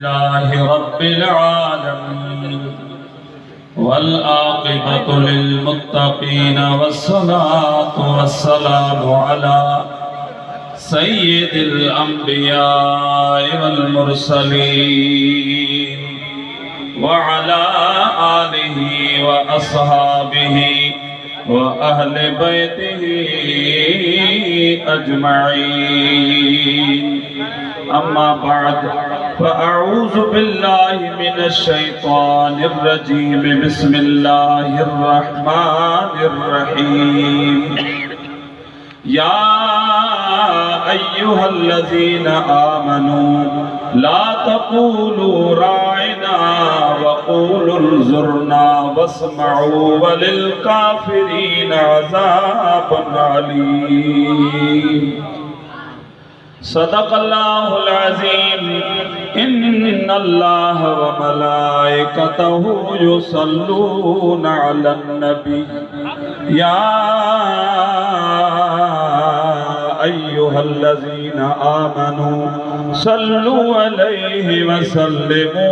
रब्बिल आलमीन वल्आक़िबतु लिल्मुत्तक़ीन वस्सलातु वस्सलामु अला सय्यिदिल अंबिया'i वल मुरसलीन व अला आलिहि व अस्हाबिहि व अहले बैतिहि अजमईन। अम्मा बाद फ़अऊज़ु बिल्लाहि मिनश शैतानिर रजीम। बिस्मिल्लाहिर रहमानिर रहीम। या अय्युहल्लज़ीना आमनू ला तक़ूलू राइना वक़ूलुन्ज़ुरना वस्मऊ वलिल काफ़िरीन अज़ाबुन अलीम। सदक़ल्लाहुल अज़ीम। इन्नल्लाह व मलाइकतहु युसल्लूना अलन नबी या अय्युहल्लज़ीना आमनू सल्लु अलैहि व सल्लिमू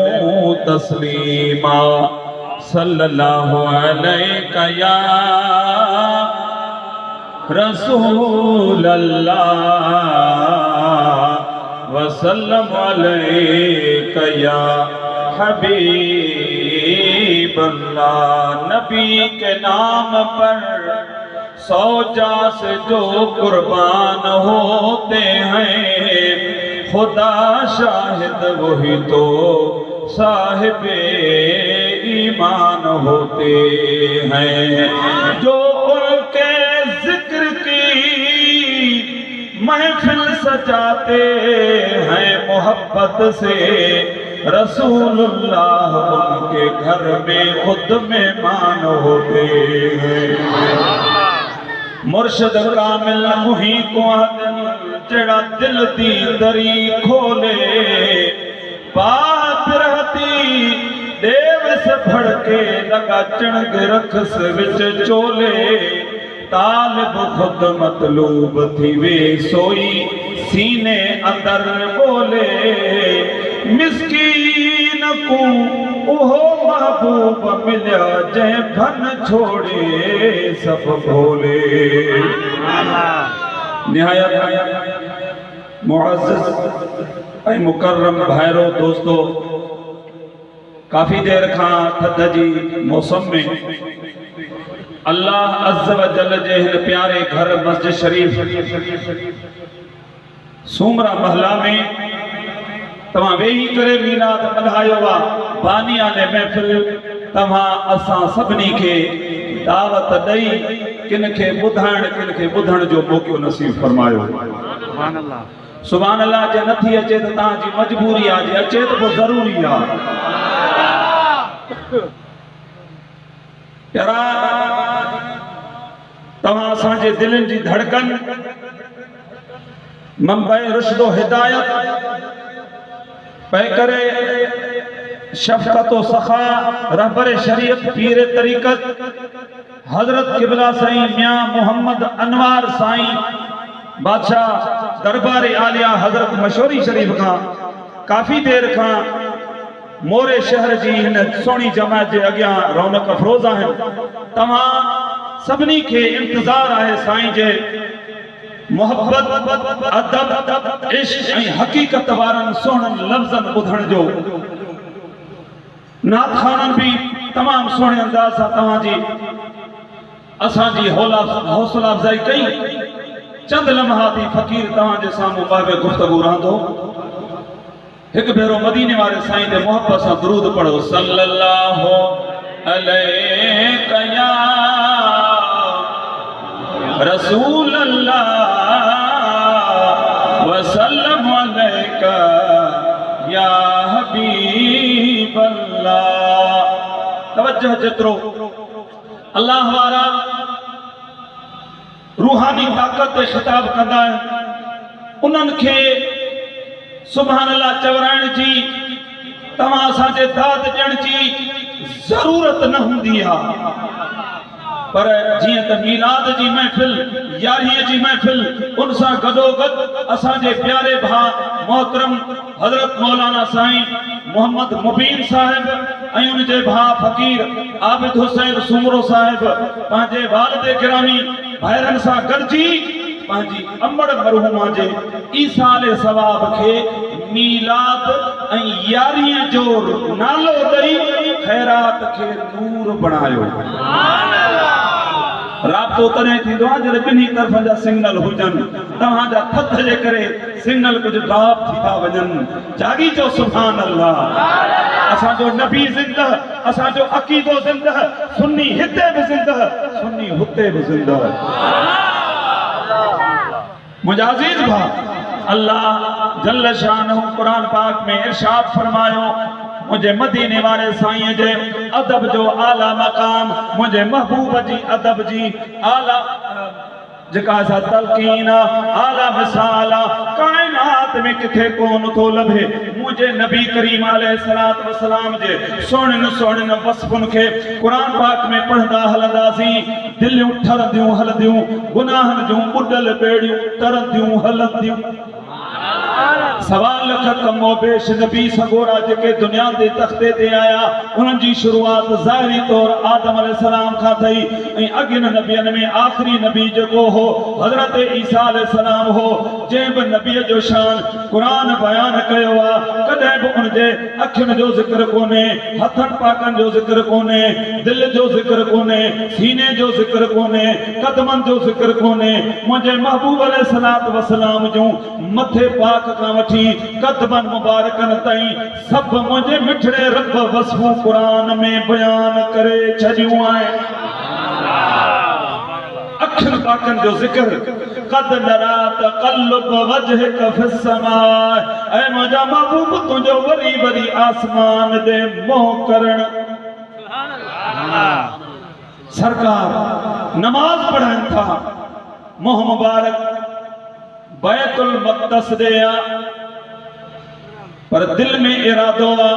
तस्लीमा। सल्लल्लाहु अलैका या रसूल अल्लाह वसल्लम अलैका या हबीब अल्लाह। नबी के नाम पर 100 जास जो कुर्बान होते हैं, खुदा शाहिद वही तो साहिबे ईमान होते हैं। जो उनके जिक्र की महफिल सजाते हैं मोहब्बत से, रसूलुल्लाह उनके घर में खुद मेहमान होते हैं। मुर्शिद कामिल मुही को जड़ा दिल दी दरी खोले, बात रहती देव से भड़के लगा चणग रखस विच चोले। तालिब खुद मतलूब थी वे सोई सीने अंदर बोले, मिस्कीन को उहो महबूब मिल्या जै भन छोड़े सब भोले। निहायत मुअज़्ज़ज़ ऐं मुकर्रम भाइरो दोस्तों, काफ़ी देर खां थधि जी मौसम में अल्लाह अज़्ज़ व जल जे हिन प्यारे घर मस्जिद शरीफ सूमरा महला में तव्हां वेही करे मीलाद मल्हायो वा। बानिया ने महफ़िल तव्हां असां सभिनी खे दावत ॾेई किन खे ॿुधण जो मौक़ो नसीब फरमायो। सुभान अल्लाह। जे नथी अचे त तव्हांजी मजबूरी आहे, जे अचे त पोइ ज़रूरी आहे। प्यारा, तव्हां असांजे दिलनि जी धड़कन, मंबई रुशदो हिदायत पै करे शफ़क़त व सखा रहबर शरीयत पीर तरीक़त हज़रत क़िबला साईं मियां मोहम्मद अनवार साईं बादशाह दरबार आलिया हज़रत मशहूरी शरीफ खां काफ़ी देर खां मोरे शहर जी हिन सोनी जमात जे अॻियां रौनक अफ़रोज़ आहिनि। तव्हां सभिनी खे इंतज़ार आहे साईं जे मोहब्बत, अदब, इश्क ऐं हक़ीक़त वारनि सुहिणनि लफ़्ज़नि ॿुधण जो। नात ख़ाननि बि तमामु सुहिणे अंदाज़ सां तव्हांजी असांजी हौसला अफ़ज़ाई कई। चंद लम्हा थी फ़क़ीर तव्हांजे साम्हूं बाबे गुफ़्तगू रहंदो। एक भेरो मदीने वाले साईं ते मोहब्बत से दुरूद पढ़ो। सल्लल्लाहु अलैका या रसूल अल्लाह व सल्लम अलैका या हबीब अल्लाह। तवज्जो जेतिरो अल्लाह वारा रूहानी ताकत ते ख़िताब कंदा आहिनि, उन्हनि खे सुभान अल्लाह चवराइण जी, तव्हां असांजे दाद ॾियण जी ज़रूरत न हूंदी आहे। पर जिए त मीलाद जी महफिल यारी जी महफिल उन गदोगद असांजे प्यारे भा मोहतरम हजरत मौलाना साईं मोहम्मद मुबीन साहिब ऐं उनजे भाउ फ़कीर आबिद हुसैन सुमरो साहिब पंहिंजे वालिद गिरामी भाइरनि सां गॾिजी पंहिंजी अमड़ मरहूमा जे ईसाल सवाब खे मीलाद ऐं यारीअ जो नालो ॾेई ख़ैरात खे नूर बणायो। राब्तो तॾहिं थींदो आहे जॾहिं ॿिन्ही तरफ़नि जा सिग्नल हुजनि। तव्हांजा थथ जे करे सिग्नल कुझु ड्रॉप थी था वञनि। जागी चओ सुभान अल्लाह। असांजो नबी ज़िंदह, असांजो अक़ीदो ज़िंदह, सुन्नी हिते बि ज़िंदह, सुन्नी हुते बि ज़िंदह। मुंहिंजा अज़ीज़ भाउ, अल्लाह जल्ल शानहू क़ुरान पाक में इरशाद फरमायो, मुझे मदीने वाले साईं जे अदब जो आला मकाम, मुझे महबूब जी अदब जी आला जेका सा तलकीन आला मिसाला कायनात में किथे कोन थो लभे। मुझे नबी करीम अलैहिस्सलातु वस्सलाम जे सोहणिन वस्फ़ुन के कुरान पाक में पढ़ंदा हलंदासीं। दिलियूं ठरंदियूं हलंदियूं, गुनाहनि जूं बुॾल बेड़ियूं तरंदियूं हलंदियूं। सवा लख कमो बेश नबी सगोरा जेके दुनिया ते तख्ते ते आया, उन्हनि जी शुरूआत ज़ाहिरी तौर आदम अलैहिस्सलाम खां थई ऐं अॻियनि नबियनि में आख़िरी नबी जेको हो हज़रत ईसा अलैहिस्सलाम हो। जंहिं बि नबीअ जो शान क़ुरान बयान कयो आहे, कॾहिं बि उनजे अखियुनि जो ज़िक्र कोन्हे, हथनि पाकनि जो ज़िक्र कोन्हे, दिलि जो ज़िक्र कोन्हे, सीने जो ज़िक्र कोन्हे, कदमनि जो ज़िक्र कोन्हे। मुंहिंजे महबूब अलैहिस्सलातु वस्सलाम जूं मथे पाक खां वठी कदमनि मुबारकनि ताईं सभु मुंहिंजे मिठड़े रब वस्फ़ूं क़ुरान में बयान करे छॾियूं आहिनि। अखियुनि पाकनि जो ज़िक्र, क़द नरा तक़ल्लुब वजहिक फ़िस्समाए, ऐ मुंहिंजा महबूब तुंहिंजो वरी वरी आसमान दे मोह करण। सरकार नमाज पढ़नि था, मोह मुबारक बैतुल मक़दस दे आ, पर दिल में इरादो आ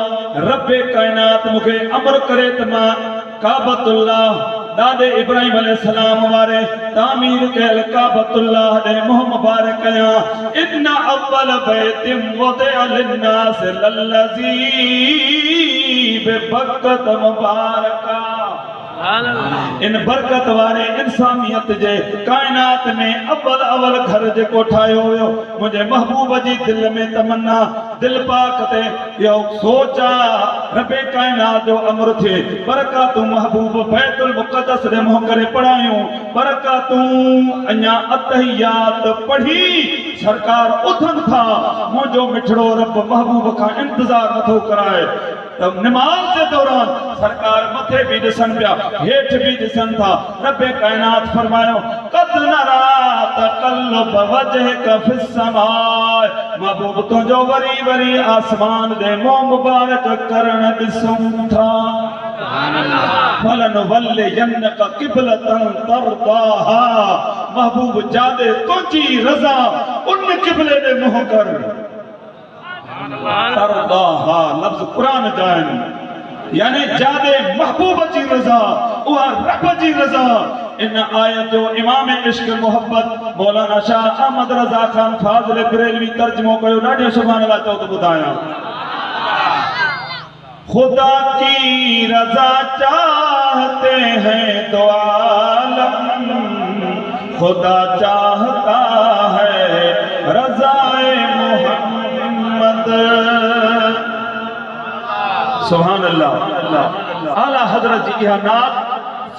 रब्बे कायनात मूंखे अमर करे त मां काबतुल्लाह दादे इब्राहिम अलैहिस्सलाम वारे तामीर कयल काबतुल्लाह दे मोह मुबारक कया। इन्ना अव्वल बैतिम वदिअ लिन्नास लल्लज़ी बिबरकत मुबारका। इन बरकत वारे इंसानियत जे कायनात में अव्वल अव्वल घर जेको ठाहियो हुयो, मुंहिंजे महबूब जी दिल में तमन्ना, दिल पाक ते इहो सोचा रबे कायनात जो अमर थिए। बरकातूं महबूब बैतुल मुक़द्दस दे मुंह करे पढ़ायूं, बरकातूं अञा अतहियात पढ़ी सरकार उथनि था। मुंहिंजो मिठड़ो रब महबूब खां इंतज़ार नथो कराए। नमाज के दौरान सरकार मथे भी ॾिसनि पिया, हेठ भी ॾिसनि था। रब्बे कायनात फरमायो, क़द नरा तक़ल्लुब वजहिक फ़िस्समाए, महबूब तुंहिंजो वरी वरी आसमान दे मोह मुबारक करण ॾिसूं था। फलनुवल्लियन्नक क़िबलतन तर्दाहा, महबूब जादे तुंहिंजी रज़ा उन क़िबले दे मुंह कर। तरदाहा लफ्ज़ कुरान जाइन, यानी जादे महबूब जी रज़ा, उहा रब जी रज़ा। इन आयत जो इमाम इश्क मोहब्बत मौलाना शाह अहमद रज़ा खान फाज़िल बरेलवी तर्जुमो कयो। ॾाढो सुभान अल्लाह चओ त ॿुधायां। खुदा की रज़ा चाहते हैं दो आलम, खुदा चाहता है रज़ाए मोहम्मद। सुभान अल्लाह। आला हज़रत जी इहा नात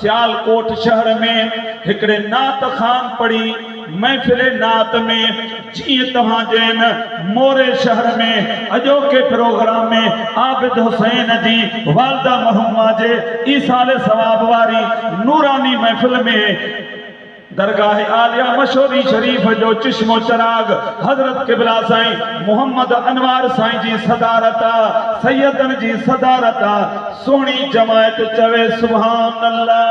सियालकोट शहर में हिकड़े नात खान पढ़ी महफिल नात में, जीअं तव्हां जैन मोरे शहर में अॼोके प्रोग्राम में आबिद हुसैन जी वालदा मरहूमा जे ईसाल सवाब वारी नूरानी महफिल में दरगाह आलिया मशहूरी शरीफ जो चश्मो चराग हजरत किबला साईं मोहम्मद अनवार साईं जी सदारत, सैयदन जी सदारत, सोनी जमायत चवे सुभान अल्लाह।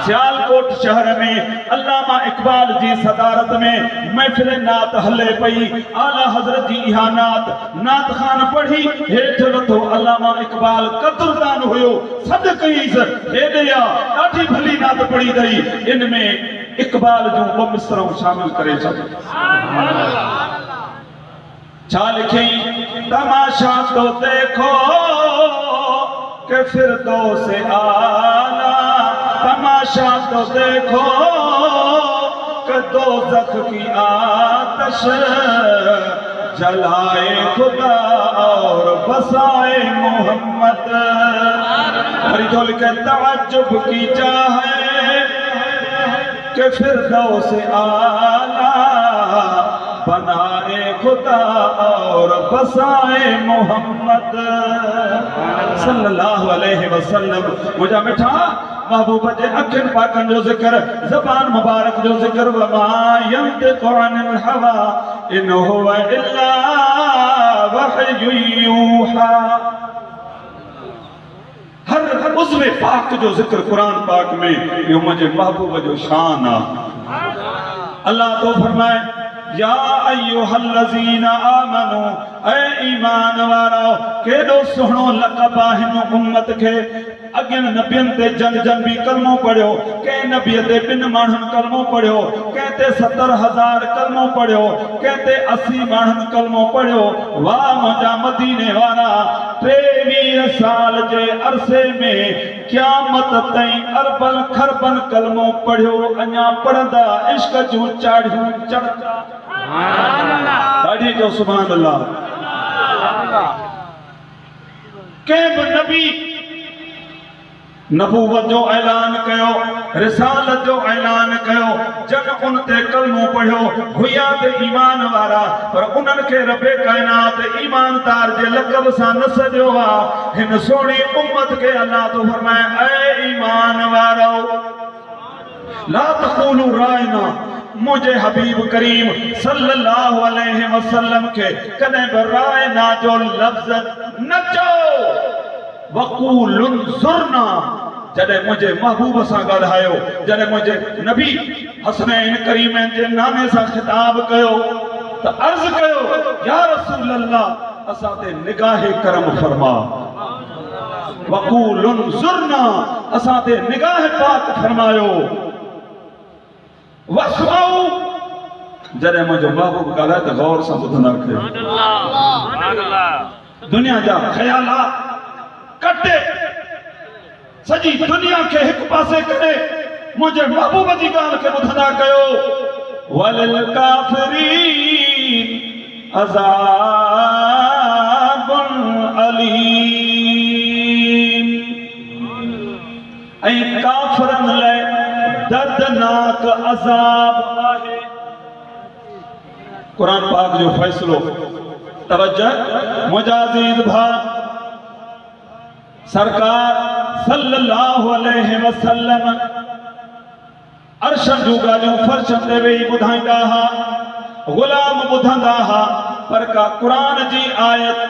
सियालकोट शहर में अल्लामा इकबाल जी सदारत में महफिल नात हले पई। आला हजरत जी इहा नात खान पढ़ी हेठ लथो। अल्लामा इकबाल कदरदान हुयो, सद कईस हेॾे आ, ॾाढी भली नात पढ़ी अथई। इनमें इकबाल जूं ॿ मिसराऊं शामिल करे छॾ। छा लिखी तमाशा तो देखो कि फिरदौस आला, तमाशा तो देखो कि दोज़ख की आतश जलाए खुदा और बसाए मोहम्मद। फरीदुल के तअज्जुब की चाह है कि फिरदौस आला बनाए खुदा और बसाए मोहम्मद सल्लल्लाहु अलैहि वसल्लम। मुझा मिठा महबूब जे अखिन पाकन जो जिक्र, ज़बान मुबारक जो जिक्र, वमा यंतिकु अनिल हवा इन हुवा इल्ला वहयु यूहा। हर उज़्वे पाक जो जिक्र कुरान पाक में यो मुझे महबूब जो शान आ। अल्लाह तो फरमाए या अय्युहल्लज़ीना आमनू, ऐ ईमान वारो केडो सुहणो लक़ब हिन उम्मत के। अगन नबियन ते जन जन भी कलमो पढ़ियो, के नबी ते बिन माण्हुनि कलमो पढ़ियो, कहते 70,000 कलमो पढ़ियो, कहते 80 माण्हुनि कलमो पढ़ियो। वाह मुंहिंजा मदीने वारा 23 साल जे अरसे में क़यामत ताईं अरबन खरबन कलमो पढ़ियो, अञा पढ़ंदा इश्क जूं चाढ़ियूं चढ़ंदा। ॾाढी जो सुभान अल्लाह। कंहिं बि नबी नबूवत जो ऐलान कयो, रिसालत जो ऐलान कयो, जन उन ते कलमो पढ़ियो, हुया ते ईमान वारा, पर उन्हनि खे रबे कायनात ईमानदार जे लक़ब सां न सॾियो आहे। हिन सोणी उम्मत खे अल्लाह तो फरमाए, ऐ ईमान वारो ला तक़ूलू राइना, मुझे हबीब करीम सल्लल्लाहु अलैहि वसल्लम के कदे राइना जो लफ्ज न चो। वक़ूलुन ज़ुरना, जॾहिं मुझे महबूब सां ॻाल्हायो, जॾहिं मुझे नबी हसनैन करीमैन जे नाने सां खिताब कयो त अर्ज़ कयो या रसूल अल्लाह, असां ते निगाह करम फरमा। वक़ूलुन ज़ुरना, असां ते निगाह पाक फरमायो। वस्माऊ, जॾहिं मुझे महबूब ॻाल्हाए त गौर सां ॿुधंदा कयो। दुनिया जा ख़यालात कटे, सॼी दुनिया खे हिकु पासे करे मुझे महबूब जी ॻाल्हि खे ॿुधंदा कयो। वलिल काफ़िरीन अज़ाबुन अलीम, ऐं काफ़िरनि लाइ दर्दनाक अज़ाब आहे। कुरान पाक जो फैसलो तवज्जो मुंहिंजा अज़ीज़ भा, सरकार सल्लल्लाहु अलैहि वसल्लम अर्शन जूं ॻाल्हियूं फर्शन ते वेही ॿुधाईंदा हुआ, ग़ुलाम ॿुधंदा हुआ, पर का कुरान जी आयत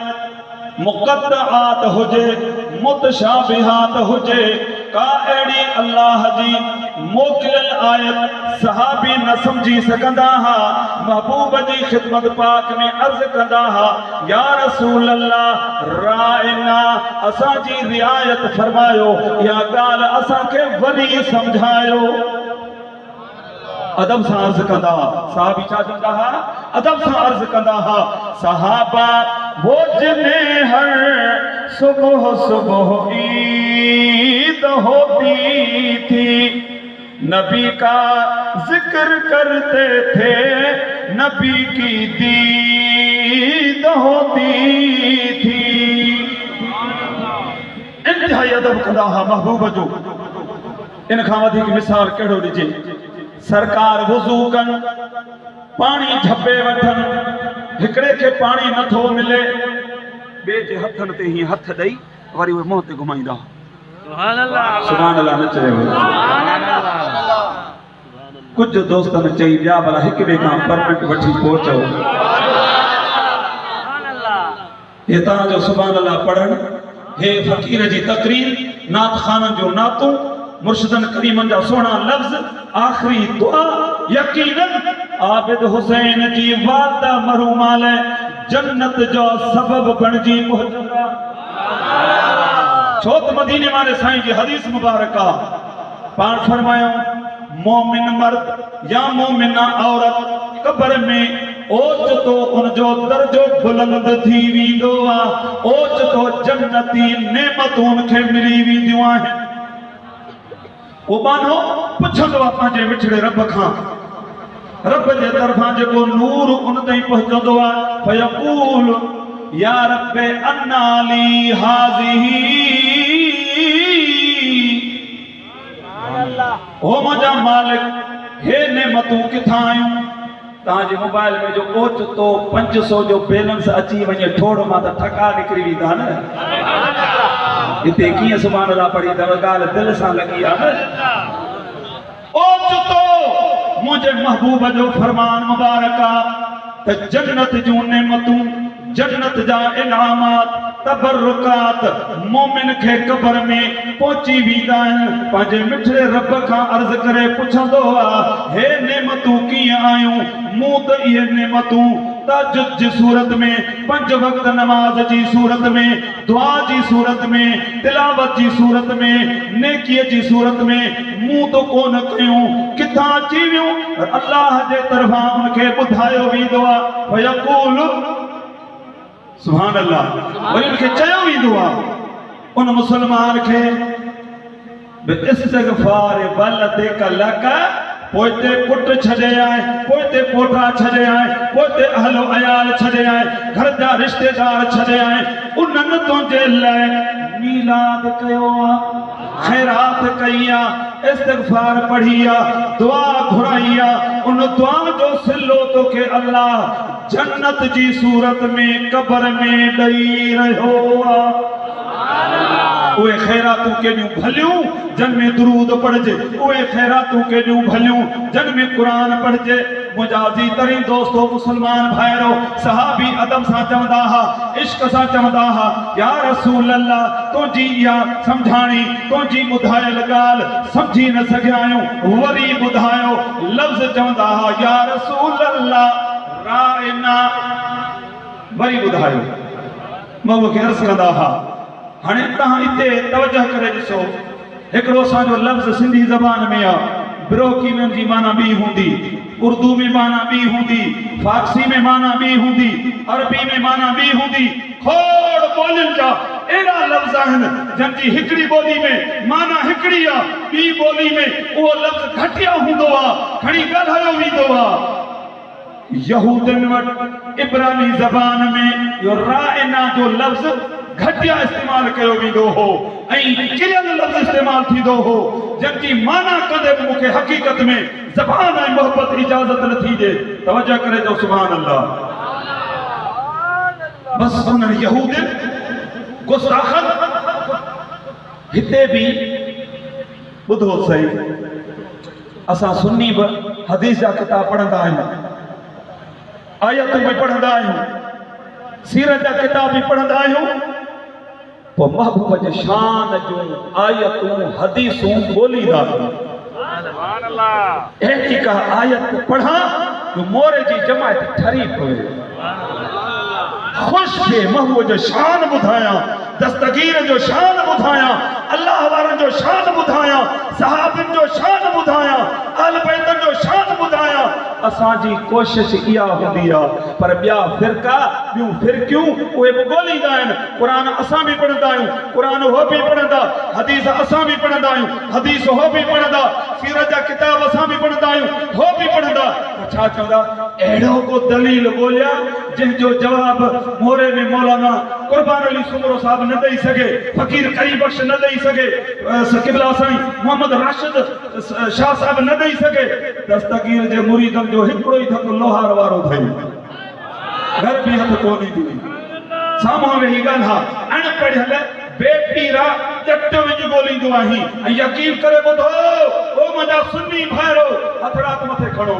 मुक़द्दआत हुजे, मुतशाबिहात हुजे, का अहिड़ी अल्लाह जी मोकिलियल आयत सहाबी न समझी सघंदा हुआ। महबूब जी ख़िदमत पाक में अर्ज़ कंदा हुआ, या रसूल अल्लाह राइना, असांजी रियायत फरमायो, या ॻाल्हि असांखे वरी समझायो। अदब सां अर्ज़ कंदा हुआ, साहबी छा चवंदा हुआ, अदब सां अर्ज़ कंदा हुआ, सहाबा वो जिन्हें हर सुबह सुबह ईद होती थी, नबी का जिक्र करते थे, नबी की दीद होती थी। इंतहाई अदब कंदा हुआ महबूब जो। इन खां वधीक मिसाल कहिड़ो ॾिजे। सरकार वुज़ू कन, पानी झपे वठन, हिकड़े के पानी नथो मिले, बे जे हथन ते ही हथ ॾेई वरी उहे मुंह ते घुमाईंदा। सुभान अल्लाह, सुभान अल्लाह न चयो। कुछ दोस्तन चई ॿिया भला हिक ॿिए खां परमिट वठी पहुचो। हे तव्हांजो सुभान अल्लाह पढ़ण, हे फ़कीर जी तकरीर, नात खानन जो नातो, मुर्शिदन करीमन जा सोना लफ्ज़, आखिरी दुआ, यकीनन आबिद हुसैन जी वादा मरहूमा लाइ जन्नत जो सबब बणजी पहुचंदा। छो त मदीने वाले साईं जी हदीस मुबारक आ, पाण फरमायो मोमिन मर्द या मोमिना औरत कब्र में ओचितो उनजो दर्जो बुलंद थी वेंदो आहे, ओचितो जन्नती नेमतूं उनखे मिली वेंदियूं आहिनि। वो मानो पुछंदो आहे पंहिंजे विछड़े रब खां, रब जे तरफ़ां जेको नूर उन ताईं पहुचंदो आहे, फयक़ूल या रब अन्ना ली हाज़िही, ओ मुंहिंजा मालिक हे नेमतूं किथां आयूं? तव्हांजे मोबाइल में जो ओचितो 500 जो बैलेंस अची वञे ठोड़ मां त ठका निकिरी वेंदा न। हिते कीअं सुभाणे अल्लाह पढ़ी अथव, ॻाल्हि दिलि सां लॻी आहे न। ओचितो मुंहिंजे महबूब जो फरमान मुबारक आहे त जन्नत जूं नेमतूं, जन्नत जा इनामात, तबरुकात मोमिन खे क़ब्र में पहुची वेंदा आहिनि। पंहिंजे मिठड़े रब खां अर्ज़ करे पुछंदो आहे, हे नेमतूं कीअं आयूं? मूं त इहे नेमतूं तहज्जुद जी सूरत में, 5 वक्त नमाज जी सूरत में, दुआ जी सूरत में, तिलावत जी सूरत में, नेकीअ जी सूरत में मूं तो कोन कयूं, किथां अची वियूं? अल्लाह जे तरफ़ां उनखे ॿुधायो वेंदो आहे। फयक़ूल सुभान अल्लाह, वरी उनखे चयो वेंदो आहे उन मुसलमान खे इस्तिग़फ़ार वलदिक लक, पोइ ते पुट छॾे आए, पोइ ते पोटा छॾे आए, पोइ ते अहलो अयाल छॾे आए, घर जा रिश्तेदार छॾे आए, उन्हनि तुंहिंजे लाइ मीलाद कयो आहे, खैरात कई आहे, इस्तिग़फ़ार पढ़ी आहे, दुआ घुराई आहे। उन दुआ जो सिलो तोखे अल्लाह जन्नत जी सूरत में क़ब्र में ॾेई रहियो आहे। उहे खैरातूं केॾियूं भलियूं जन में दुरूद पढ़जे, उहे खैरातूं केॾियूं भलियूं जन में क़ुरान पढ़जे। मुंहिंजा अज़ीज़ तरीन दोस्तो मुसलमान भाइरो, सहाबी अदब सां चवंदा हुआ, इश्क सां चवंदा हुआ, या रसूल अल्लाह तुंहिंजी इहा सम्झाणी, तुंहिंजी ॿुधायल ॻाल्हि सम्झी न सघिया आहियूं, वरी ॿुधायो। लफ़्ज़ चवंदा हुआ, या रसूल अल्लाह राइना, वरी ॿुधायो। मां मूंखे अर्ज़ कंदा हुआ, हाणे तव्हां हिते तवजह करे ॾिसो, हिकिड़ो असांजो लफ़्ज़ सिंधी ज़बान में आहे, बिरोकी में जी माना ॿी हूंदी, उर्दू में माना ॿी हूंदी, फारसी में माना ॿी हूंदी, अरबी में माना ॿी हूंदी। खोड़ ॿोलियुनि जा अहिड़ा लफ़्ज़ आहिनि जन जी हिकिड़ी ॿोली में माना हिकिड़ी आहे, ॿी ॿोली में उहो लफ़्ज़ घटिया हूंदो आहे, खणी ॻाल्हायो वेंदो आहे। यहूदनि वटि इब्रानी ज़बान में इहो राइना जो लफ़्ज़ घटिया इस्तेमाल कयो वेंदो हो ऐं किरियल लफ़्ज़ इस्तेमाल थींदो हो, जबकि माना कदे बि मूंखे हक़ीक़त में ज़बान ऐं मोहब्बत इजाज़त न थी ॾे। तवजह करे जो सुभान अल्लाह। बस उन्हनि यहूदनि गुस्ताखन हिते बि ॿुधो सही, असां सुन्नी बि हदीस जा किताब पढ़ंदा आहियूं, आयतूं बि पढ़ंदा आहियूं, सीरत जा किताब बि पढ़ंदा आहियूं, पोइ महबूब जे शान जूं आयतूं हदीसूं ॻोल्हींदा आहियूं। अहिड़ी का आयत पढ़ां जो मोरे जी जमायत ठरी पवे, ख़ुशि थिए, महबूब जो शान ॿुधायां, दस्तगीर जो शान ॿुधायां, अल्लाह वारनि जो शान ॿुधायां, सहाबियुनि जो शान ॿुधायां, अहल बैतनि जो शान ॿुधायां। असांजी कोशिश इहा हूंदी आहे, पर ॿिया फ़िरका, ॿियूं फ़िरकियूं उहे बि ॻोल्हींदा आहिनि। क़ुरान असां बि पढ़ंदा आहियूं, क़ुरान उहो बि पढ़ंदा, हदीस असां बि पढ़ंदा आहियूं, हदीस उहो बि पढ़ंदा, सीरत जा किताब असां बि पढ़ंदा आहियूं, उहो बि पढ़ंदा। छा चवंदा? अहिड़ो को दलील ॻोल्हिया जंहिंजो जवाब मोरे में मौलाना कुर्बान अली सुमरो साहब न ॾेई सघे, फ़कीर करीम बख्श न ॾेई सघे, क़िबला साईं मोहम्मद राशिद शाह साहब न ॾेई सघे। दस्तगीर जे मुरीदनि जो हिकिड़ो ई धक लोहार वारो अथई, घर बि हथ कोन ईंदी, साम्हूं वेही ॻाल्हा, अणपढ़ियल बेपीरा जट विझ ॻोल्हींदो आहीं। ऐं यकीन करे ॿुधो, ओ मुंहिंजा सुन्नी भाइरो, हथरात मथे खणो,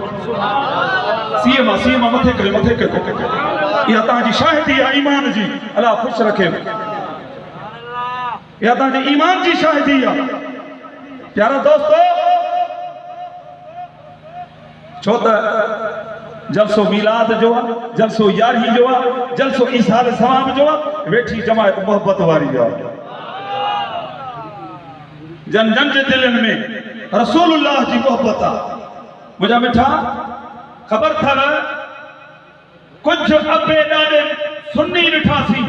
सीए मां मथे करे, मथे करे, इहा तव्हांजी शाहिदी आहे ईमान जी, अल्लाह ख़ुशि रखे। इहा तव्हांजी ईमान जी शाहिदी आहे प्यारा दोस्तो। छो त जलसो मीलाद जो आहे, जलसो यारही जो आहे, जलसो ईसाल सवाब जो आहे, वेठी जमायत मोहब्बत वारी आहे। जन जन जे दिलनि में रसूलुल्लाह जी मोहब्बत आहे। मुंहिंजा मिठा, ख़बर अथव कुछ अबे ॾाढे सुन्नी ॾिठासीं,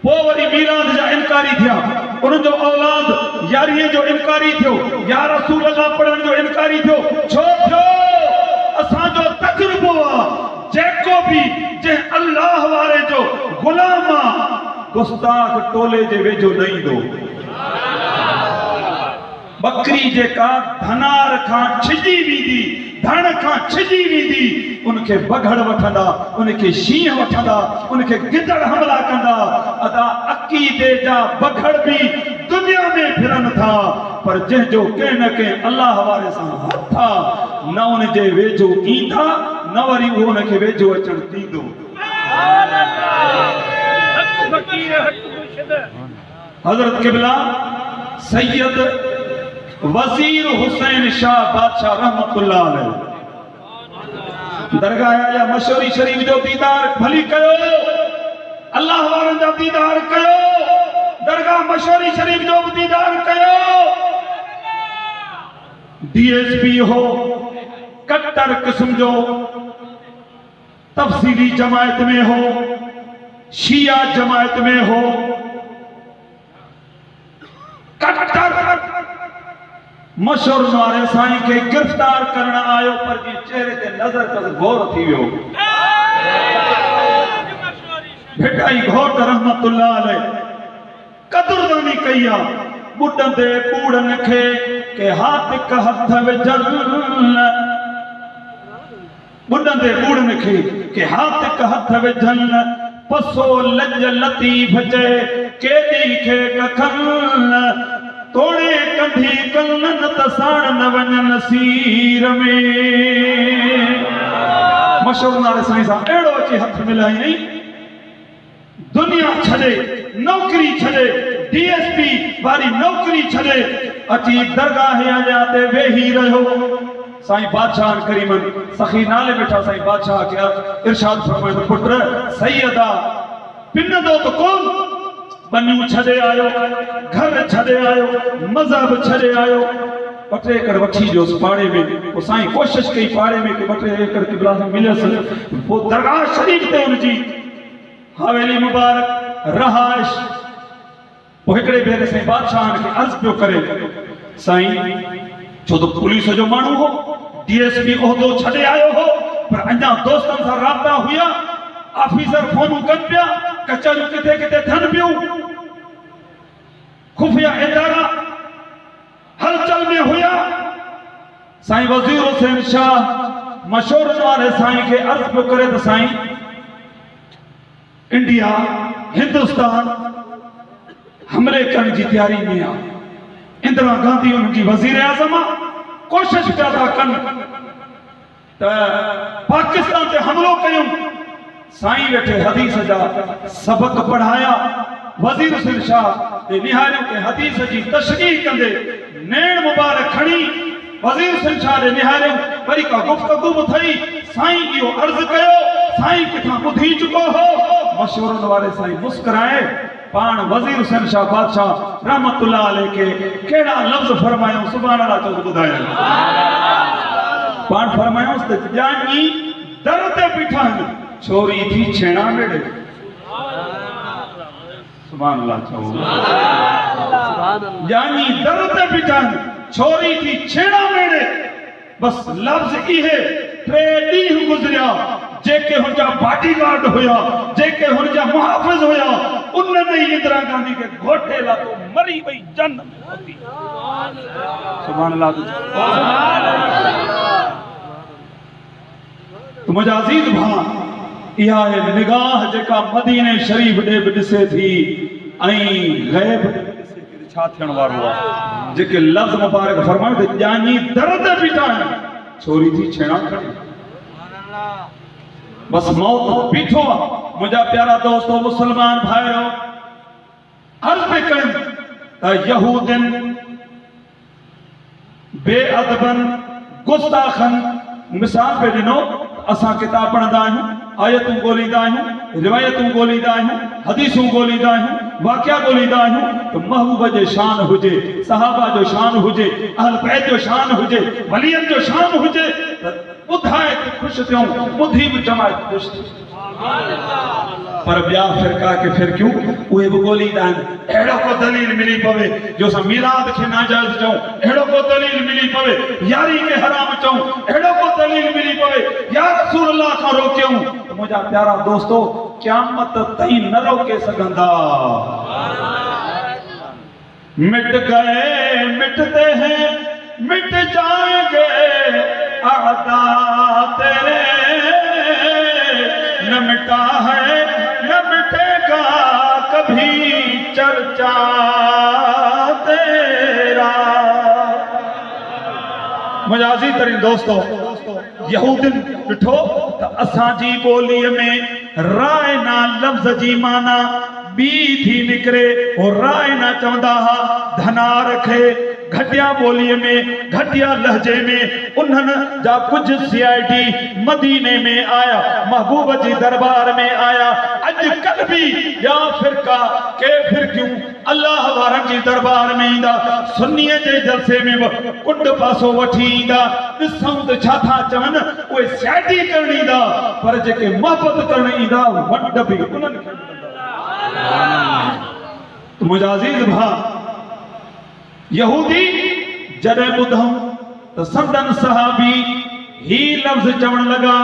पोइ वरी मीराद जा इनकारी थिया, उन्हनि जो औलाद यारीअ जो इनकारी थियो, या रसूल अल्लाह पढ़ण जो इनकारी थियो। छो थियो? असांजो तजुर्बो आहे, जेको बि जंहिं अल्लाह वारे जो गुलाम आहे गुस्ताख टोले जे वेझो न ईंदो। बकरी जेका धनार खां छिजी वेंदी, धण खां छिजी वेंदी, उनखे बघड़ वठंदा, उनखे शींहं वठंदा, उनखे गिदड़ हमला कंदा। अदा अकीदे जा बघड़ भी दुनिया में फिरन था, पर जंहिंजो कंहिं न कंहिं अल्लाह वारे सां हथ आहे, न उनजे वेझो ईंदा, न वरी उहो उनखे वेझो अचण ॾींदो। हज़रत क़िबला सैयद वज़ीर हुसैन शाह बादशाह रहमतुल्लाह अलैह दरगाह आया, मशहूरी शरीफ जो दीदार भली कयो, अल्लाह वारनि जा दीदार कयो, दरगाह मशहूरी शरीफ जो दीदार कयो। डीएसपी हो कट्टर किस्म जो, तफसीली जमायत में हो, शिया जमायत में हो, कट्टर मशहूर वारे साईं के गिरफ्तार करण आयो, पर जी चेहरे ते नजर कस गौर थी वियो। भिटाई घोट रहमतुल्लाह अलैह कदरदानी कई आ, बुढ़ंदे बूढ़न खे के हाथ क हथ विझन, बुढ़ंदे बूढ़न खे के हाथ क हथ विझन, पसो लज लतीफ जे केडी खे कखन, तोड़े कंधी कलन तसाण न वञन सीर में। मशहूर नाले साईं सां अहिड़ो अची हथ मिलायई, दुनिया छॾे, नौकरी छॾे, डीएसपी वारी नौकरी छॾे, अची दरगाह अञा ते वेही रहियो। साईं बादशाह करीमन सखी नाले वेठा साईं बादशाह के इरशाद फरमाए, पुत्र सैयदा पिनंदो त कोन, बनियूं छॾे आयो, घर छॾे आयो, मज़हब छॾे आयो, ॿ टे एकड़ वठी वियोसि पाड़े में। पोइ साईं कोशिशि कई पाड़े में कि ॿ टे एकड़ क़िबला सां मिलियसि। पोइ दरगाह शरीफ़ ते हुनजी हवेली मुबारक रहाइश। पोइ हिकिड़े भेरे साईं बादशाह खे अर्ज़ु पियो करे, साईं छो त पुलिस जो माण्हू हो, डीएसपी उहिदो छॾे आयो हो, पर अञा दोस्तनि सां राब्ता हुया, ऑफिसर फोनूं कनि पिया, कचहरियूं किथे किथे थियनि पियूं, खुफिया इदारा हलचल में हुया। साईं वज़ीर हुसैन शाह मशहूर वारे साईं खे अर्ज़ु पियो करे त साईं इंडिया हिंदुस्तान हमले करण जी तैयारी में आहे, इंदिरा गांधी उनजी वज़ीर आज़म आहे, कोशिशि पिया था कनि त पाकिस्तान ते हमलो कयूं। साईं वेठे हदीस जा सबक पढ़ाया, वज़ीर हुसैन शाह निहारियों के हदीस जी तशरीह कंदे नेण मुबारक खणी वज़ीर हुसैन शाह ने निहारियों, वरी का गुफ्तगू थई, साईं इहो अर्ज़ु कयो, साईं किथां ॿुधी चुको हो। मशहूरनि वारे साईं मुस्कुराए पाण वज़ीर हुसैन शाह बादशाह रहमतुल्लाह अलैह के कहिड़ा लफ़्ज़ फरमायो, सुभान अल्लाह चो ॿुधायो। पाण फरमायोसि त ॼाणी दर ते बीठा आहिनि, छोरी थी छेड़ा मेड़े, सुभान अल्लाह चो। ॼाणी दर ते बीठा आहिनि, छोरी थी छेड़ा मेड़े, बस लफ़्ज़ इहे। टे ॾींहं गुज़रिया, जेके हुनजा बॉडीगार्ड हुया, जेके हुनजा मुहाफ़िज़ हुया, उन्हनि ई इंदिरा गांधी के घोटे लाथो, मरी वई जन में होती। सुभान अल्लाह। तो मुंहिंजा अज़ीज़ भाउ, इहा निगाह जेका मदीने शरीफ ॾे बि ॾिसे थी ऐं ग़ैब ॾिसे थी, छा थियण वारो आहे। जेके लफ़्ज़ मुबारक फरमायो त ॼाणी दर ते बीठा आहिनि, छोरी थी छेड़ा खड़ी, बस मौत बीठो आहे। मुंहिंजा प्यारा दोस्तो मुसलमान भाइरो, अर्ज़ पे कनि त यहूदनि बेअदबन गुस्ताखन मिसाल पे ॾिनो। असां किताब पढ़ंदा आहियूं, आयतूं ॻोल्हींदा आहियूं, रिवायतूं ॻोल्हींदा आहियूं, हदीसूं ॻोल्हींदा आहियूं, वाक़िया ॻोल्हींदा आहियूं, त महबूब जो शान हुजे, सहाबा जो शान हुजे, अहल बैत जो शान हुजे, वलियनि जो शान हुजे, त ॿुधाए ख़ुशि थियूं, ॿुधी बि जमायत ख़ुशि थी। पर ॿिया फ़िरका के फिर क्यों उहे बि ॻोल्हींदा आहिनि अहिड़ो को दलील मिली पवे जो असां मीलाद खे नाजाइज़ चऊं, अहिड़ो को दलील मिली पवे यारी के हराम चऊं, अहिड़ो को दलील मिली पवे या रसूल अल्लाह खां रोकियूं। त मुंहिंजा प्यारा दोस्तो क़यामत ताईं न रोके सघंदा। मिट गए मिटते हैं मिट जाएंगे आदा तेरे, न मिटा है न मिटेगा कभी चर्चा तेरा। मुंहिंजा अज़ीज़ तरीन दोस्तो यहूदिन ॾिठो त असांजी ॿोलीअ में रायना लफ़्ज़ जी माना ॿी थी निकिरे। हो रायना चवंदा हुआ धना रखे घटिया ॿोलीअ में घटिया लहजे में। उन्हनि जा कुझु CID मदीने में आया, महबूब जी दरबार में आया। अॼुकल्ह बि या फ़िरका के फ़िरकियूं अल्लाह वारनि जी दरबार में ईंदा, सुन्नीअ जे जलसे में बि कुंड पासो वठी ईंदा। ॾिसूं त छा था चवनि, उहे CID करण ईंदा पर जेके मोहबत करण ईंदा वंड बि उन्हनि खे मुंहिंजा अज़ीज़ भाउ यहूदी जॾहिं ॿुधऊं त संदन सहाबी ही लफ़्ज़ चवण लॻा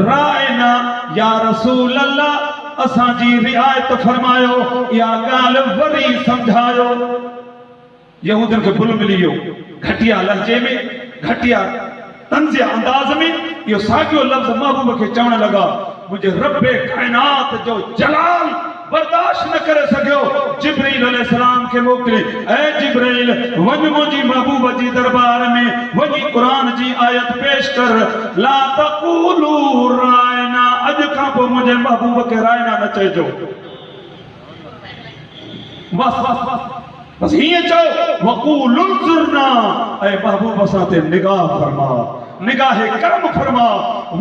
रायना या रसूल अल्लाह असांजी रिआयत फरमायो या ॻाल्हि वरी सम्झायो। यहूदियुनि खे भुल मिली वियो घटिया लहजे में घटिया तंज़ अंदाज़ में इहो साॻियो लफ़्ज़ महबूब खे चवण लॻा। मुंहिंजे रब्बे काइनात जो जलाल बर्दाश्त न करे सघियो, जिब्रील अलैहिस्सलाम के मोकिले ऐ जिब्रील वञ मुंहिंजी महबूब जी दरबार में वञी क़ुरान जी आयत पेश कर ला तक़ूलू रायना। अॼु खां पोइ मुंहिंजे महबूब खे रायना न चइजो, बस बस बस बस हीअं चओ वक़ूलु ज़ुरना ऐं महबूब असां ते निगाह फरमा, निगाह करम फरमा।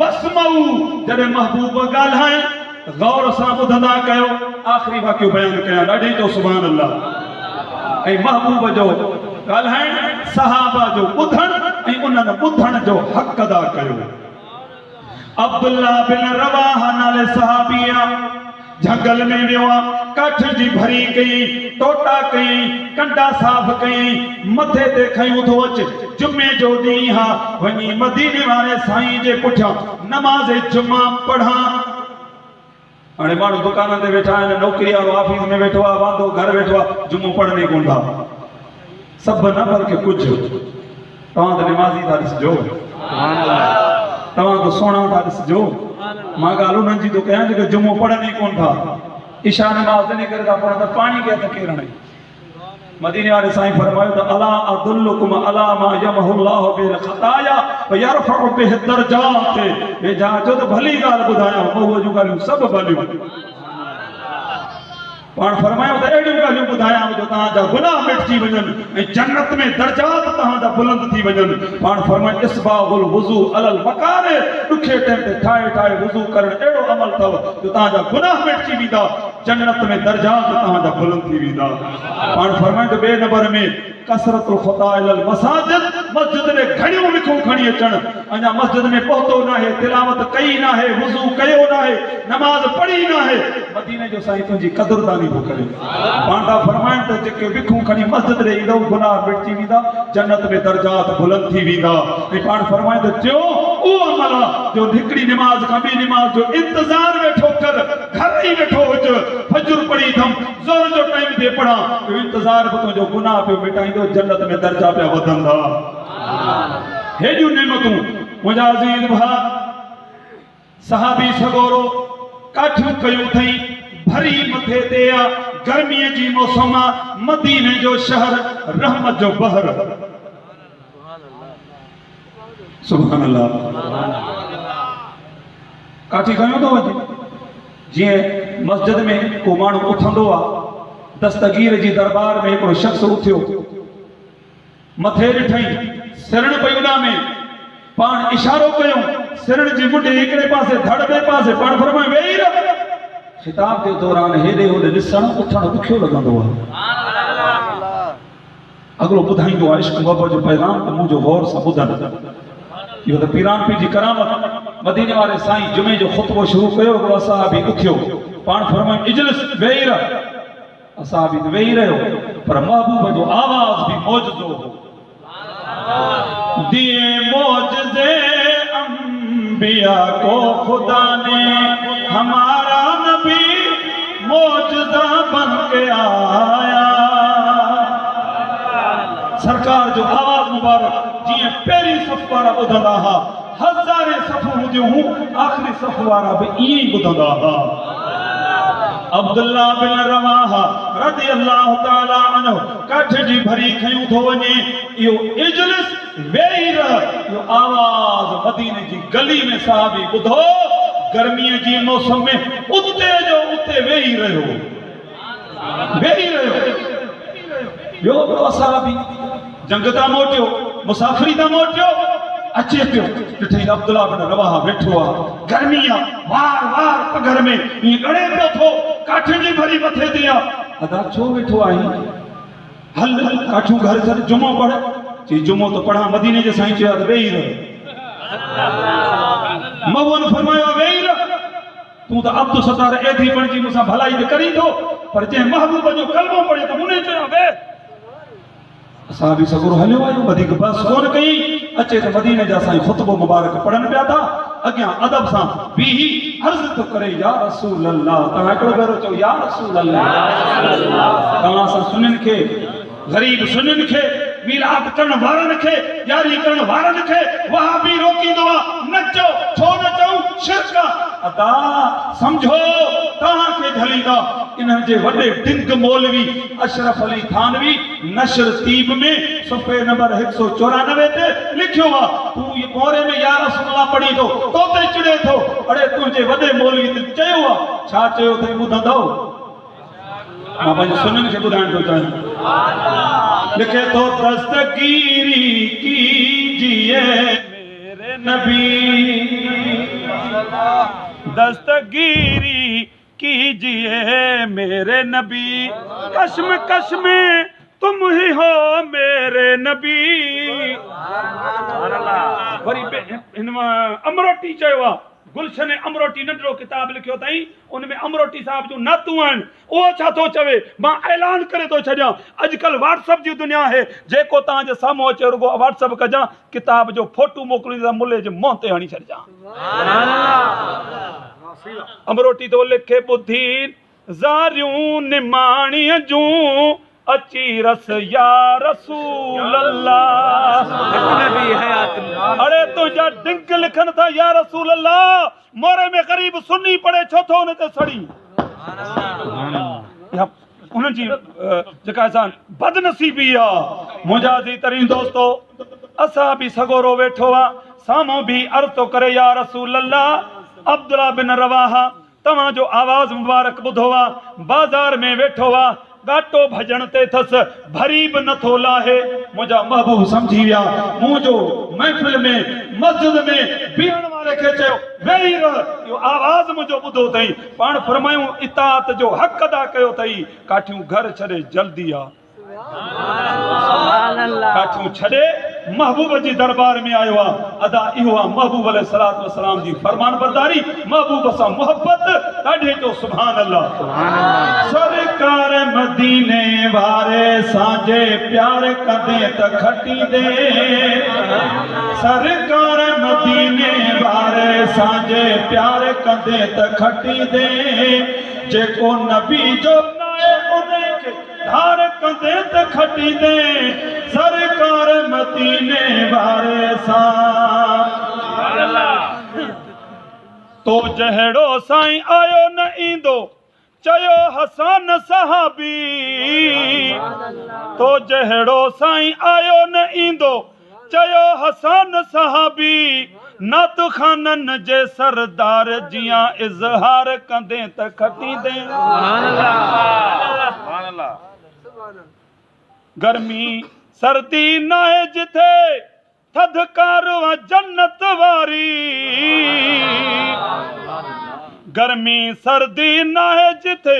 वस्मऊ जॾहिं महबूब ॻाल्हाइनि गौर सां ॿुधंदा कयो। आख़िरी वाक़ियो बयान कयां ॾाढी तो सुभान अल्लाह। ऐं महबूब जो ॻाल्हाइण सहाबा जो ॿुधण ऐं उन्हनि ॿुधण जो हक़ अदा कयो। अब्दुल्ला बिन रवाहा नाले सहाबिया झंगल में वियो आहे, काठ जी भरी कई, टोटा कई, कंडा साफ़ कई, मथे ते खयूं थो अच जुमे जो ॾींहुं हा, वञी मदीने वारे साईं जे पुठियां नमाज़ जुमा पढ़ां। हाणे माण्हू दुकान ते वेठा आहिनि, नौकरी वारो ऑफिस में वेठो आहे, वांदो घर वेठो आहे, जुमो पढ़नि कोन था सभु न बल्कि कुझु। तव्हां त निमाज़ी था ॾिसिजो, तव्हां त सोणा था ॾिसिजो। मां ॻाल्हि उन्हनि जी थो कयां जेके जुमो पढ़नि कोन था। ईशा नमाज़ इन करे था पढ़नि त पाणी खे हथ केरु हणे। मदीने वाले साईं फरमायो त अला अदुल्लुकुम अला मा यमहुल्लाहु बिल खताया व यरफउ बिहि दरजात। हे जाचो त भली ॻाल्हि ॿुधायां, मऊअ जूं ॻाल्हियूं सभु भलियूं। पाण फरमायो त अहिड़ियूं ॻाल्हियूं ॿुधायां जो तव्हांजा गुनाह मिटिजी वञनि ऐं जन्नत में दर्जात तव्हांजा बुलंद थी वञनि। पाण फरमायो इस्बागुल वुज़ू अलल मकारे, ॾुखे टाइम ते ठाहे ठाहे वुज़ू करणु अहिड़ो अमल अथव जो तव्हांजा गुनाह मिटिजी वेंदा, जन्नत में दर्जात तव्हांजा बुलंद थी वेंदा। पाण फरमायो त ॿिए नंबर में कसरतुल ख़ुदा इलल मसाजिद, मस्जिद में घणियूं विखूं खणी अचनि। अञा मस्जिद में पहुतो न आहे, तिलावत कई न आहे, वुज़ू कयो न आहे, नमाज़ पढ़ी न आहे, मदीने जो साईं तुंहिंजी क़दुरदानी थो करे। पाण था फरमाइनि त जेके विखूं खणी मस्जिद ॾे ईंदो गुनाह मिटिजी वेंदा, जन्नत में दर्जात बुलंद थी वेंदा। ऐं पाण फरमाइनि त टियों उहो अमल आहे जो हिकिड़ी निमाज़ खां ॿी निमाज़ जो इंतज़ार वेठो कर, घर ई वेठो हुज, फजर पढ़ी थम, ज़ोर जो टाइम ते पढ़ां, इहो इंतज़ार बि तुंहिंजो गुनाह पियो मिटाईंदो, जन्नत में दर्जा पिया वधंदा। हेॾियूं नेमतूं मुंहिंजा अज़ीज़ भाउ सहाबी सगोरो काठियूं कयूं अथई, भरी मथे ते आहे, गर्मीअ जी मौसम आहे, मदीने जो शहर, रहमत जो बहर। सुभान अल्लाह। काठी कयूं थो वञे, जीअं मस्जिद में को माण्हू उथंदो आहे, दस्तगीर जी दरबार में हिकिड़ो शख्स उथियो, मथे ॾिठई, सिरण पई उॾा में, पाण इशारो कयूं, सिरण जी मुंडी हिकिड़े पासे धड़ ॿिए पासे, पाण फरमायो वेही रह। खिताब जे दौरान हेॾे होॾे ॾिसणु उथणु ॾुखियो लॻंदो आहे। अॻिलो ॿुधाईंदो आहे इश्क मोहबत जो पैगाम, त मुंहिंजो गौर सां ॿुधनि। इहो त पीरान पीर जी करामत। मदीने वाले साईं जुमे जो खुतबो शुरू कयो असहाबी उथियो पाण फरमायो इजलिस वेही रह असहाबी तो वेही रहो पर महबूब जो आवाज भी मौजूदो हो दिए मौजज़े अंबिया को खुदा ने हमारा नबी मौजज़ा बन के आया सरकार जो आवाज मुबारक जी पहिरीं सफ़ वारा ॿुधंदा हा हज़ारे सफ़ हुजूं आख़िरी सफ़ वारा भी ईअं ॿुधंदा हा अब्दुल्ला बिन रवाहा रज़ी अल्लाह ताला अन्हु काठ जी भरी खयूं थो वञे इहो इजलिस वेही रह इहो आवाज़ मदीने जी गली में साहबी ॿुधो गर्मीअ जी मौसम में उते जो उते वेही रहियो ॿियो साहबी जंग तां मोटियो मुसाफ़िरी तां मोटियो अचे पियो ॾिठई अब्दुल्ला बिन रवाहा वेठो आहे गर्मी आहे वार वार पघर में ईअं ॻणे पियो थो काठियुनि जी भरी मथे ते आहे अदा छो वेठो आहीं हल काठियूं घर छॾ जुमो पढ़ चई जुमो तो पढ़ा मदीने जे साईं चयो त वेही रह मऊन फरमायो वेही रह तूं त अब्दु सतार एधी बणजी मूंसां भलाई त करी थो पर जंहिं महबूब जो कलमो पढ़े त उन चयो वे असां बि सगुर हलियो आहियूं वधीक बस कोन कई अचे त मदीने जा साईं खुतबो मुबारक पढ़नि पिया था अॻियां अदब सां बीही अर्ज़ थो करे या रसूल अल्लाह तव्हां हिकिड़ो भेरो चओ या रसूल अल्लाह तव्हां सां सुनिन खे ग़रीब सुनिन खे मीलाद करण वारनि खे यारी करण वारनि खे वहाबी रोकींदो आहे न चओ छो न चऊं शिरक अदा समझो तव्हां खे झलींदा इन्हनि जे वॾे डिंग मौलवी अशरफ अली थानवी नशर तीब में सुफ़े नंबर 194 ते लिखियो आहे तूं ये पोरे में या रसूल अल्लाह पढ़ी थो तो ते चिड़े थो अड़े तुंहिंजे वॾे मौलवी ते चयो आहे छा चयो अथई ॿुधंदो मां पंहिंजे सुननि खे ॿुधाइण थो चाहियां लिखे तो दस्तगीरी कीजिए मेरे नबी दस्तगीरी कीजिए मेरे नबी कश्म कश्म तुम ही हो मेरे नबी अमरोटी चयो आहे गुलशन अमरोटी नंढड़ो किताब लिखियो अथई उनमें अमरोटी साहब जो नातू आहिनि उहो छा थो चवे मां ऐलान करे थो छॾियां अॼुकल्ह व्हाट्सअप जी दुनिया आहे जेको तव्हांजे साम्हूं अचे रुगो व्हाट्सअप कजां किताब जो फोटो मोकिलींदा मुल्ले जे मुंहं ते हणी छॾिजां अमरोटी तो लिखे ॿुधी ज़ारियूं निमाणीअ जूं अची रस या रसूल अल्लाह अरे तुझा डिंग लिखन था या रसूल अल्लाह मोरे में गरीब सुन्नी पड़े छो थो उन ते सड़ी उन जी जेका असां बदनसीबी आहे मुंहिंजा जी तरीन दोस्तो असां बि सगोरो वेठो आहे साम्हूं बि अर्ज़ थो करे या रसूल अल्लाह अब्दुल्ला बिन रवाहा तव्हां जो आवाज़ मुबारक ॿुधो आहे बाज़ार में वेठो आहे गाटो भजन ते थस भरी भी नथो लाहे मुझा महबूब समझी विया मुझो महफिल में मस्जिद में बीहण वाले के चयो वेही रह यो आवाज मुझो ॿुधो अथई पाण फरमायूं इताअत जो हक़ अदा कयो अथई काठियूं घर छॾे जल्दी आ काठियूं छॾे महबूब जी दरबार में आयो आहे अदा इहो आहे महबूब अलैहिस्सलातु वस्सलाम जी फरमान बरदारी महबूब सां मोहब्बत ॾाढे जो सुभान अल्लाह सरकार मदीने वारे साजे प्यार कदे त खटी दे सरकार मदीने वारे साजे प्यार कदे त खटी दे जेको नबी जो नाए उन्हें के धार कदे त खटी दे सरकार मदीने वारे सां तो जहड़ो साईं आयो न ईंदो चयो हसन सहाबी तो जहड़ो साईं आयो न ईंदो चयो हसन सहाबी नात खानन जे सरदार जियां इज़हार कंदे त खटी दे गर्मी सर्दी नाहे जिथे थधकार जन्नत वारी गर्मी सर्दी नाहे जिथे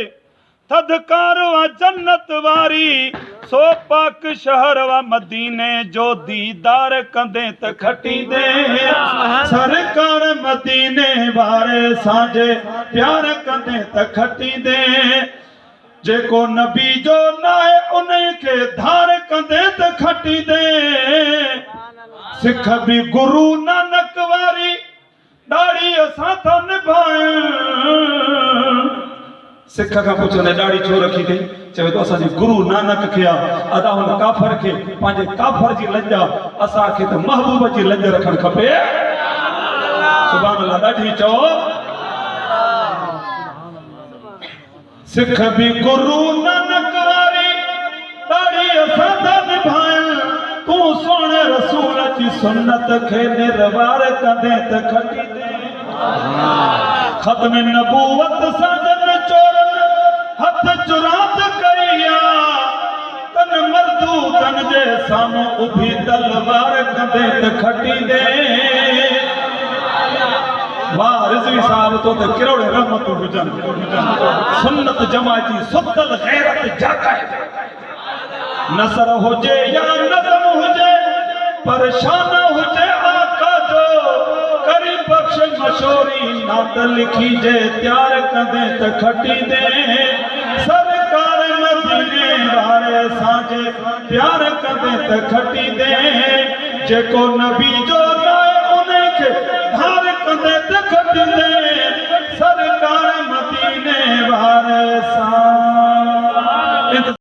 थदकार व जन्नत वारी सो पाक शहर व मदीने जो दीदार कंदे त खटी दे सरकार मदीने वारे साजे प्यार कंदे त खटी दे जेको नबी जो नाहे उन्हें के धार कंदे त खटी दे सिख भी गुरु नानक वारी दाढ़ी असां था निभाए सिख का पुछंदे दाढ़ी छो रखी थी चवे तो असांजे गुरु नानक के अदा हुन काफर के पंहिंजे काफर जी लंजा असां खे त महबूब जी लंज रखण खपे सुभान अल्लाह ॾाढी चओ सिख भी गुरु नानक वारी दाढ़ी असां था निभाए तू सोने रसूल जी सुन्नत खे निर्वार कंदे त खटी दे खत्म नबूवत साजन चोरन हथ चुरात करिया तन मर्दू तन जे सामो उभी तलवार कंदे त खटी दे वाह रिजवी साहब तो त किरोड़े रहमत हुजन सुन्नत जमाती सुतल गैरत जागाए नसर हुजे या नज़म हुजे परेशान हुजे आका जो करी बख्श मशोरी नात लिखी जे त्यार कंदे त खटी दे सरकार मदीने वारे साजे प्यार कंदे त खटी दे जेको नबी जो